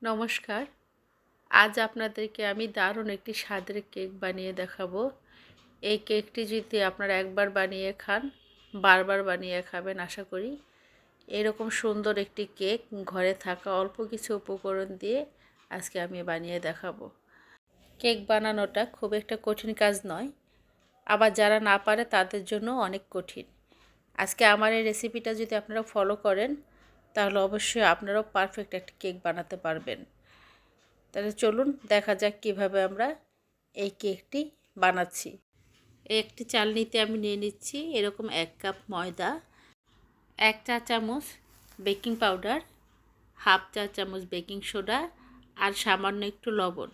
নমস্কার। আজ আপনাদেরকে আমি দারুণ একটি স্বাদের কেক বানিয়ে দেখাবো। এই কেকটি যদি আপনারা একবার বানিয়ে খান, বারবার বানিয়ে খাবেন আশা করি। এরকম সুন্দর একটি কেক ঘরে থাকা অল্প কিছু উপকরণ দিয়ে আজকে আমি বানিয়ে দেখাবো। কেক বানানোটা খুব একটা কঠিন কাজ নয়, আবার যারা না পারে তাদের জন্য অনেক কঠিন। আজকে আমার এই রেসিপিটা যদি আপনারা ফলো করেন তাহলে অবশ্যই আপনারাও পারফেক্ট একটা কেক বানাতে পারবেন। তাহলে চলুন দেখা যাক কিভাবে আমরা এই কেকটি বানাচ্ছি। একটি চালনিতে আমি নিয়ে নিচ্ছি এরকম 1 কাপ ময়দা, 1 চা চামচ বেকিং পাউডার, হাফ চা চামচ বেকিং সোডা আর সামান্য একটু লবণ।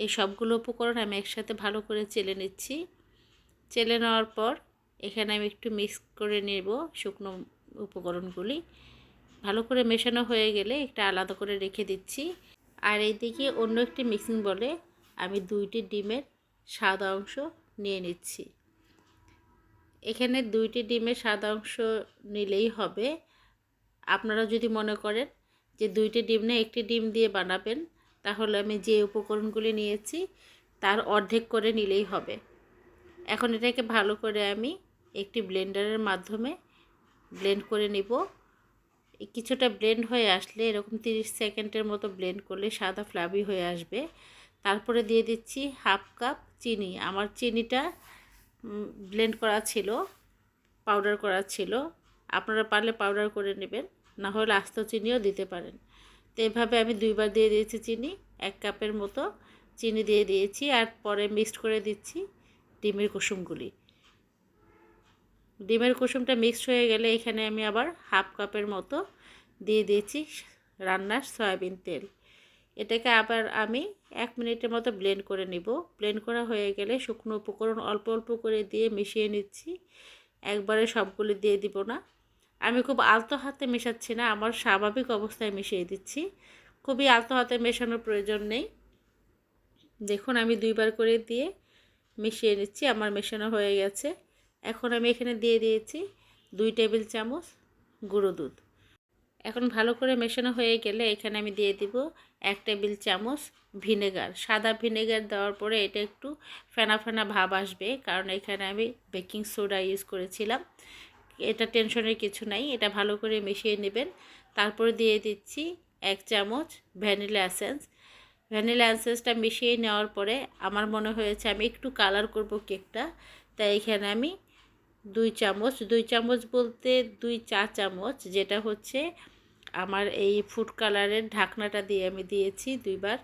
এই সবগুলো উপকরণ আমি একসাথে ভালো করে চেলে নিচ্ছি। চেলে নেওয়ার পর এখানে আমি একটু মিক্স করে নেব শুকনো উপকরণগুলি। ভালো করে মেশানো হয়ে গেলে একটা আলাদা করে রেখে দিচ্ছি। আর এইদিকে অন্য একটি মিক্সিং বলে আমি 2টি ডিমের সাদা অংশ নিয়ে নিচ্ছি। এখানে 2টি ডিমের সাদা অংশ নিলেই হবে। আপনারা যদি মনে করেন যে 2টি ডিম না 1টি ডিম দিয়ে বানাবেন, তাহলে আমি যে উপকরণগুলি নিয়েছি তার অর্ধেক করে নিলেই হবে। এখন এটাকে ভালো করে আমি একটি ব্লেন্ডারের মাধ্যমে ব্লেন্ড করে নেব। কিছুটা ব্লেন্ড হয়ে আসলে এরকম 30 সেকেন্ডের মতো ব্লেন্ড করলে সাদা ফ্লাফি হয়ে আসবে। তারপরে দিয়ে দিচ্ছি হাফ কাপ চিনি। আমার চিনিটা ব্লেন্ড করা ছিল, পাউডার করা ছিল। আপনারা পারলে পাউডার করে নেবেন, না হলে আস্ত চিনিও দিতে পারেন। তো এভাবে আমি 2বার দিয়ে দিয়েছি চিনি, 1 কাপের মতো চিনি দিয়ে দিয়েছি। আর পরে মিক্সড করে দিচ্ছি ডিমের কুসুমগুলি। ডিমের কুসুমটা মিক্সড হয়ে গেলে এখানে আমি আবার হাফ কাপের মতো দিয়ে দিয়েছি রান্নার সয়াবিন তেল। এটাকে আবার আমি 1 মিনিটের মতো ব্লেন্ড করে নিব। ব্লেন্ড করা হয়ে গেলে শুকনো উপকরণ অল্প অল্প করে দিয়ে মিশিয়ে নিচ্ছি। একবারে সবগুলি দিয়ে দিব না। আমি খুব আলতো হাতে মেশাচ্ছি না, আমার স্বাভাবিক অবস্থায় মিশিয়ে দিচ্ছি। খুবই আলতো হাতে মেশানোর প্রয়োজন নেই। দেখুন আমি 2বার করে দিয়ে মিশিয়ে নিচ্ছি। আমার মেশানো হয়ে গেছে। এখন আমি এখানে দিয়ে দিয়েছি 2 টেবিল চামচ গুঁড়ো দুধ। এখন ভালো করে মেশানো হয়ে গেলে এখানে আমি দিয়ে দিব 1 টেবিল চামচ ভিনেগার। সাদা ভিনেগার দেওয়ার পরে এটা একটু ফেনা ফেনা ভাব আসবে, কারণ এখানে আমি বেকিং সোডা ইউজ করেছিলাম। এটা টেনশনের কিছু নাই, এটা ভালো করে মিশিয়ে নেবেন। তারপরে দিয়ে দিচ্ছি 1 চামচ ভ্যানিলা এসেন্স। ভ্যানিলা এসেন্সটা মিশিয়ে নেওয়ার পরে আমার মনে হয়েছে আমি একটু কালার করব কেকটা, তাই এখানে আমি 2 চামচ বলতে 2 চা চামচ, যেটা হচ্ছে আমার এই ফুড কালারের ঢাকনাটা দিয়ে আমি দিয়েছি 2বার,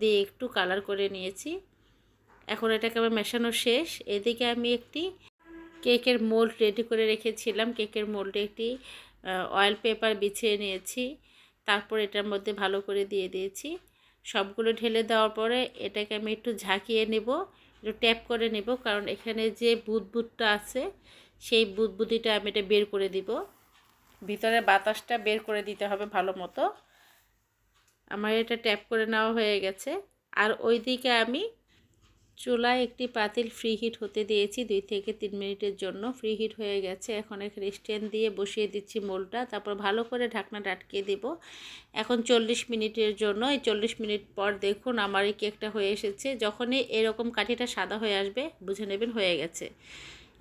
দিয়ে একটু কালার করে নিয়েছি। এখন এটাকে আমার মেশানো শেষ। এদিকে আমি একটি কেকের মোল্ড রেডি করে রেখেছিলাম। কেকের মোল্ডে একটি অয়েল পেপার বিছিয়ে নিয়েছি। তারপর এটার মধ্যে ভালো করে দিয়ে দিয়েছি। সবগুলো ঢেলে দেওয়ার পরে এটাকে আমি একটু ঝাঁকিয়ে নেব, একটু ট্যাপ করে নেব, কারণ এখানে যে বুদবুদটা আছে সেই বুদবুদিটা আমি এটা বের করে দিব। ভিতরে বাতাসটা বের করে দিতে হবে ভালো মতো। আমার এটা ট্যাপ করে নেওয়া হয়ে গেছে। আর ওই দিকে আমি চুলায় একটি পাতিল ফ্রি হিট হতে দিয়েছি 2 থেকে 3 মিনিটের জন্য। ফ্রি হিট হয়ে গেছে। এখন এখানে স্ট্যান্ড দিয়ে বসিয়ে দিচ্ছি মোল্ডটা, তারপর ভালো করে ঢাকনাটা আটকে দেব। এখন 40 মিনিটের জন্য। এই 40 মিনিট পর দেখুন আমার এই কেকটা হয়ে এসেছে। যখনই এরকম কাঠিটা সাদা হয়ে আসবে বুঝে নেবেন হয়ে গেছে।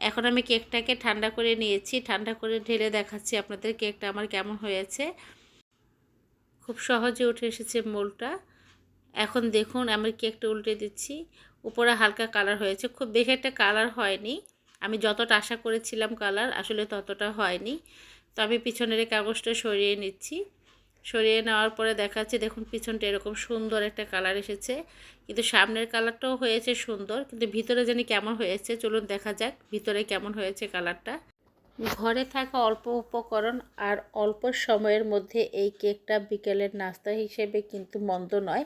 এখন আমি কেকটাকে ঠান্ডা করে নিয়েছি। ঠান্ডা করে ঢেলে দেখাচ্ছি আপনাদের কেকটা আমার কেমন হয়েছে। খুব সহজে উঠে এসেছে মোল্ডটা। এখন দেখুন আমি কেকটা উল্টে দিচ্ছি। উপরে হালকা কালার হয়েছে, খুব বেশি একটা কালার হয়নি। আমি যতটা আশা করেছিলাম কালার, আসলে ততটা হয়নি। তো আমি পিছনের এই কাগজটা সরিয়ে নিচ্ছি। সরিয়ে নেওয়ার পরে দেখাচ্ছি, দেখুন পিছনটা এরকম সুন্দর একটা কালার এসেছে। কিন্তু সামনের কালারটাও হয়েছে সুন্দর, কিন্তু ভিতরে জানি কেমন হয়েছে চলুন দেখা যাক ভিতরে কেমন হয়েছে কালারটা। ঘরে থাকা অল্প উপকরণ আর অল্প সময়ের মধ্যে এই কেকটা বিকেলের নাস্তা হিসেবে কিন্তু মন্দ নয়।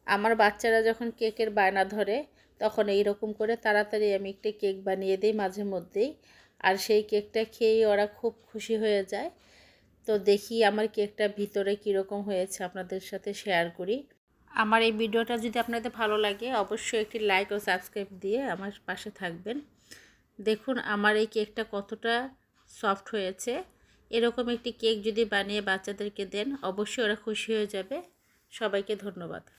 আমার বাচ্চারা যখন কেকের বায়না ধরে তখন এই রকম করে তাড়াতাড়ি আমি একটা কেক বানিয়ে দিই মাঝে মধ্যেই, আর সেই কেকটা খেয়েই ওরা খুব খুশি হয়ে যায়। তো দেখি আমার কেকটা ভিতরে কীরকম হয়েছে আপনাদের সাথে শেয়ার করি। আমার এই ভিডিওটা যদি আপনাদের ভালো লাগে অবশ্যই একটি লাইক ও সাবস্ক্রাইব দিয়ে আমার পাশে থাকবেন। দেখুন আমার এই কেকটা কতটা সফট হয়েছে। এরকম একটি কেক যদি বানিয়ে বাচ্চাদেরকে দেন, অবশ্যই ওরা খুশি হয়ে যাবে। সবাইকে ধন্যবাদ।